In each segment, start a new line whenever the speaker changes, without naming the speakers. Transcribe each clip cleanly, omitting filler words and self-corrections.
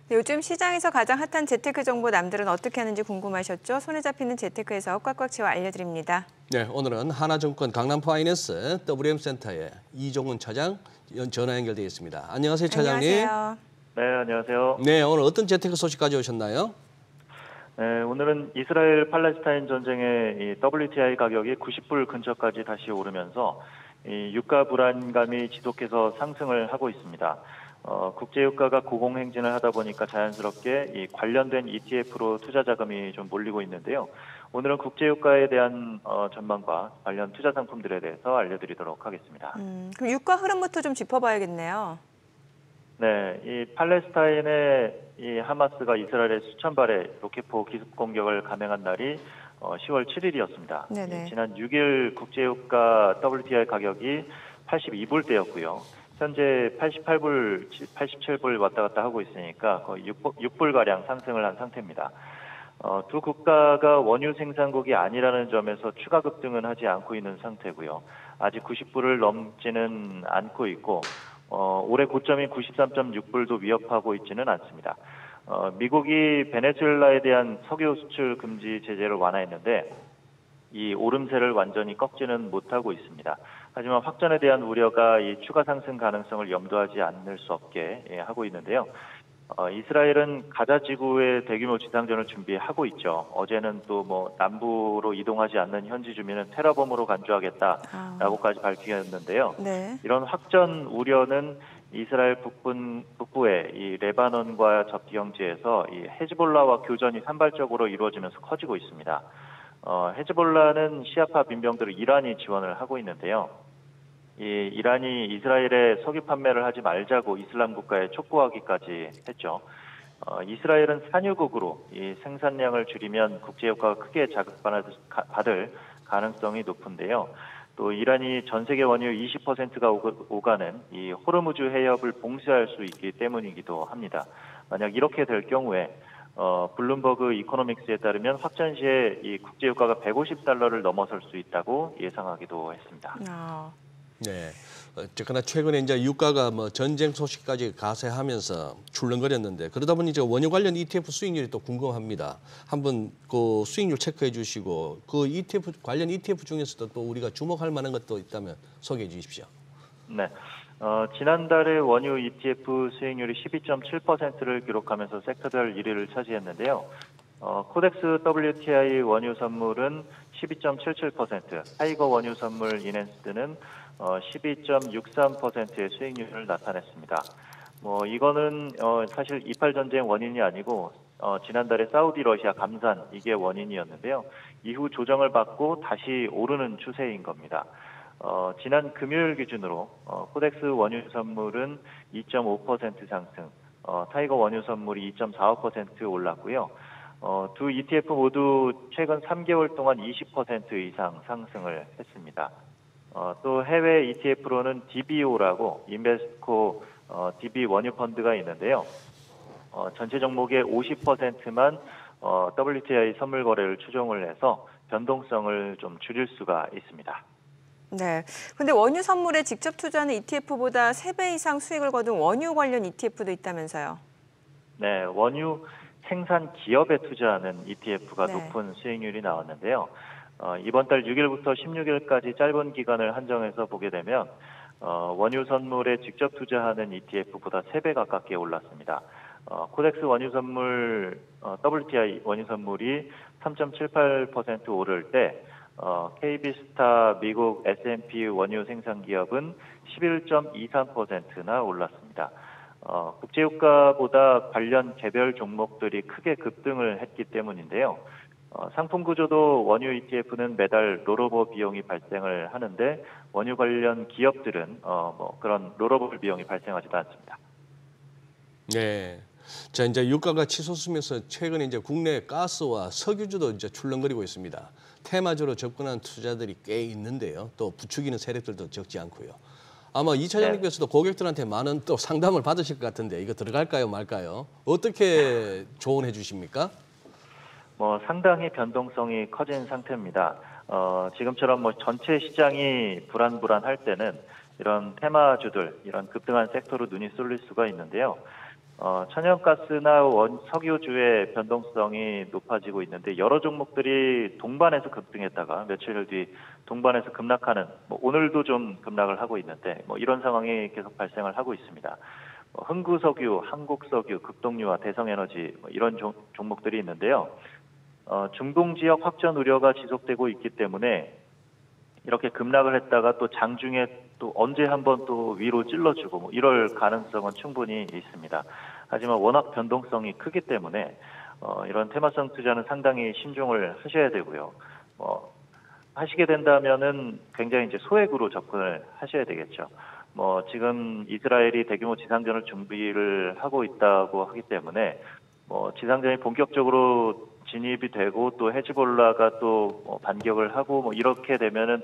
네, 요즘 시장에서 가장 핫한 재테크 정보 남들은 어떻게 하는지 궁금하셨죠? 손에 잡히는 재테크에서 꽉꽉 채워 알려드립니다.
네, 오늘은 하나증권 강남파이낸스 WM센터의 이종훈 차장 전화 연결되어 있습니다. 안녕하세요, 차장님.
안녕하세요.
네, 안녕하세요.
네, 오늘 어떤 재테크 소식 가져오셨나요?
네, 오늘은 이스라엘 팔레스타인 전쟁의 이 WTI 가격이 90불 근처까지 다시 오르면서 이 유가 불안감이 지속해서 상승을 하고 있습니다. 국제유가가 고공행진을 하다 보니까 자연스럽게 이 관련된 ETF로 투자 자금이 좀 몰리고 있는데요. 오늘은 국제유가에 대한 전망과 관련 투자 상품들에 대해서 알려드리도록 하겠습니다.
그럼 유가 흐름부터 좀 짚어봐야겠네요.
네, 이 팔레스타인의 이 하마스가 이스라엘에 수천 발의 로켓포 기습 공격을 감행한 날이 10월 7일이었습니다.
네네.
지난 6일 국제유가 WTI 가격이 82불대였고요. 현재 88불, 87불 왔다 갔다 하고 있으니까 거의 6불가량 상승을 한 상태입니다. 두 국가가 원유 생산국이 아니라는 점에서 추가 급등은 하지 않고 있는 상태고요. 아직 90불을 넘지는 않고 있고 올해 고점인 93.6불도 위협하고 있지는 않습니다. 미국이 베네수엘라에 대한 석유 수출 금지 제재를 완화했는데 이 오름세를 완전히 꺾지는 못하고 있습니다. 하지만 확전에 대한 우려가 이 추가 상승 가능성을 염두하지 않을 수 없게 하고 있는데요. 이스라엘은 가자 지구의 대규모 지상전을 준비하고 있죠. 어제는 또 남부로 이동하지 않는 현지 주민은 테러범으로 간주하겠다라고까지 밝히었는데요.
네.
이런 확전 우려는 이스라엘 북부의 이 레바논과 접기 경지에서 이 헤즈볼라와 교전이 산발적으로 이루어지면서 커지고 있습니다. 헤즈볼라는 시아파 민병들을 이란이 지원을 하고 있는데요. 이 이란이 이스라엘에 석유 판매를 하지 말자고 이슬람 국가에 촉구하기까지 했죠. 이스라엘은 산유국으로 이 생산량을 줄이면 국제유가가 크게 자극받을 가능성이 높은데요. 또 이란이 전 세계 원유 20%가 오가는 이 호르무즈 해협을 봉쇄할 수 있기 때문이기도 합니다. 만약 이렇게 될 경우에 블룸버그 이코노믹스에 따르면 확전 시에 이 국제유가가 150달러를 넘어설 수 있다고 예상하기도 했습니다.
네, 어쨌거나 최근에 이제 유가가 전쟁 소식까지 가세하면서 출렁거렸는데 그러다 보니 이제 원유 관련 ETF 수익률이 또 궁금합니다. 한번 그 수익률 체크해 주시고 그 ETF 관련 ETF 중에서도 또 우리가 주목할 만한 것도 있다면 소개해 주십시오.
네. 지난달에 원유 ETF 수익률이 12.7%를 기록하면서 섹터별 1위를 차지했는데요. 코덱스 WTI 원유 선물은 12.77%, 타이거 원유 선물 이넨스는 12.63%의 수익률을 나타냈습니다. 이거는 사실 이팔 전쟁 원인이 아니고 지난달에 사우디 러시아 감산 이게 원인이었는데요. 이후 조정을 받고 다시 오르는 추세인 겁니다. 지난 금요일 기준으로 코덱스 원유 선물은 2.5% 상승, 타이거 원유 선물이 2.45% 올랐고요. 두 ETF 모두 최근 3개월 동안 20% 이상 상승을 했습니다. 또 해외 ETF로는 DBO라고 인베스코 DB 원유 펀드가 있는데요. 전체 종목의 50%만 WTI 선물 거래를 추종을 해서 변동성을 좀 줄일 수가 있습니다.
네. 근데 원유 선물에 직접 투자하는 ETF보다 3배 이상 수익을 거둔 원유 관련 ETF도 있다면서요?
네, 원유 생산 기업에 투자하는 ETF가
네.
높은 수익률이 나왔는데요. 이번 달 6일부터 16일까지 짧은 기간을 한정해서 보게 되면 원유 선물에 직접 투자하는 ETF보다 3배 가깝게 올랐습니다. 코덱스 원유 선물, WTI 원유 선물이 3.78% 오를 때 KB스타 미국 S&P 원유 생산 기업은 11.23%나 올랐습니다. 국제유가보다 관련 개별 종목들이 크게 급등을 했기 때문인데요. 상품 구조도 원유 ETF는 매달 롤오버 비용이 발생을 하는데 원유 관련 기업들은 그런 롤오버 비용이 발생하지도 않습니다.
네. 자, 이제 유가가 치솟으면서 최근에 이제 국내 가스와 석유주도 이제 출렁거리고 있습니다. 테마주로 접근한 투자들이 꽤 있는데요. 또 부추기는 세력들도 적지 않고요. 아마 이 차장님께서도 고객들한테 많은 또 상담을 받으실 것 같은데 이거 들어갈까요, 말까요? 어떻게 조언해 주십니까?
상당히 변동성이 커진 상태입니다. 지금처럼 전체 시장이 불안할 때는 이런 테마주들, 이런 급등한 섹터로 눈이 쏠릴 수가 있는데요. 천연가스나 석유주의 변동성이 높아지고 있는데 여러 종목들이 동반해서 급등했다가 며칠 뒤 동반해서 급락하는, 오늘도 좀 급락을 하고 있는데 이런 상황이 계속 발생을 하고 있습니다. 흥구석유, 한국석유, 급동유와 대성에너지 이런 종목들이 있는데요. 중동 지역 확전 우려가 지속되고 있기 때문에 이렇게 급락을 했다가 또 장중에 또 언제 한번 또 위로 찔러주고 이럴 가능성은 충분히 있습니다. 하지만 워낙 변동성이 크기 때문에 이런 테마성 투자는 상당히 신중을 하셔야 되고요. 하시게 된다면은 굉장히 이제 소액으로 접근을 하셔야 되겠죠. 지금 이스라엘이 대규모 지상전을 준비를 하고 있다고 하기 때문에 지상전이 본격적으로 진입이 되고 또 헤즈볼라가 또 반격을 하고 이렇게 되면은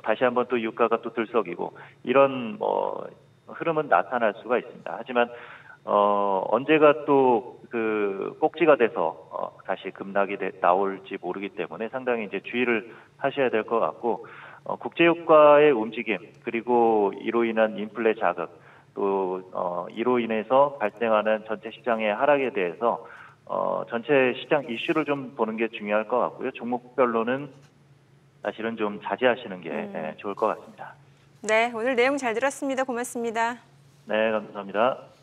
다시 한번 또 유가가 또 들썩이고 이런 흐름은 나타날 수가 있습니다. 하지만 언제가 또 그 꼭지가 돼서 다시 급락이 나올지 모르기 때문에 상당히 이제 주의를 하셔야 될 것 같고, 국제유가의 움직임 그리고 이로 인한 인플레 자극 또 이로 인해서 발생하는 전체 시장의 하락에 대해서 전체 시장 이슈를 좀 보는 게 중요할 것 같고요. 종목별로는 사실은 좀 자제하시는 게 좋을 것 같습니다.
네, 오늘 내용 잘 들었습니다. 고맙습니다.
네, 감사합니다.